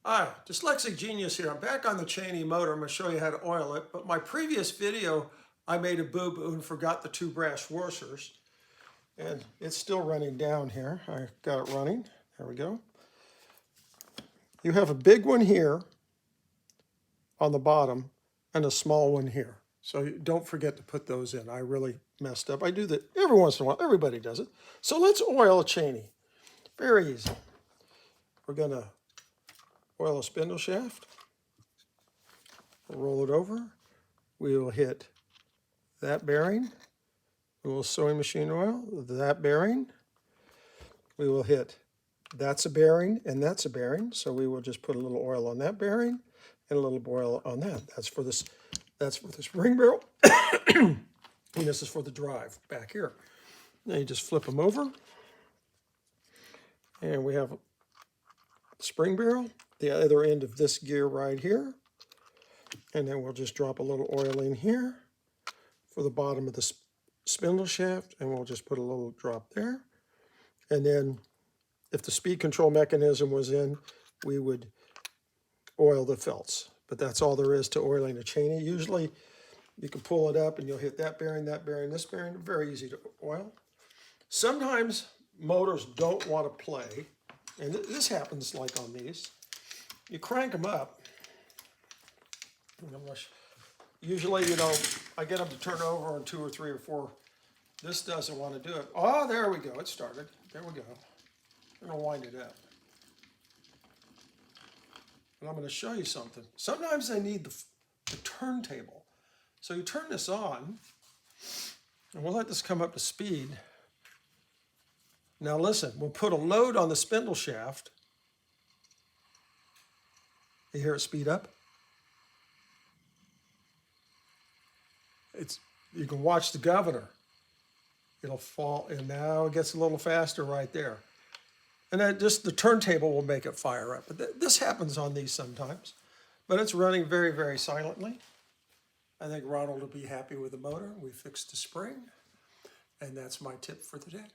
Hi, Dyslexic Genius here. I'm back on the Cheney motor. I'm going to show you how to oil it. But my previous video, I made a boo-boo and forgot the two brass washers. And it's still running down here. I got it running. There we go. You have a big one here on the bottom and a small one here. So don't forget to put those in. I really messed up. I do that every once in a while. Everybody does it. So let's oil a Cheney. Very easy. We're going to oil a spindle shaft. We'll roll it over. We will hit that bearing. We will sewing machine oil that bearing. We will hit that's a bearing and that's a bearing. So we will just put a little oil on that bearing and a little oil on that. That's for this. That's for the spring barrel. And this is for the drive back here. Now you just flip them over. And we have the spring barrel, the other end of this gear right here. And then we'll just drop a little oil in here for the bottom of the spindle shaft, and we'll just put a little drop there. And then if the speed control mechanism was in, we would oil the felts. But that's all there is to oiling a Cheney. Usually you can pull it up and you'll hit that bearing, this bearing. Very easy to oil. Sometimes motors don't want to play, and this happens like on these. You crank them up. Usually, I get them to turn over on 2 or 3 or 4. This doesn't want to do it. Oh, there we go. It started. There we go. I'm going to wind it up. And I'm going to show you something. Sometimes they need the turntable. So you turn this on, and we'll let this come up to speed. Now listen, we'll put a load on the spindle shaft. You hear it speed up? You can watch the governor. It'll fall, and now it gets a little faster right there. And then just the turntable will make it fire up. But this happens on these sometimes. But it's running very, very silently. I think Ronald will be happy with the motor. We fixed the spring. And that's my tip for the day.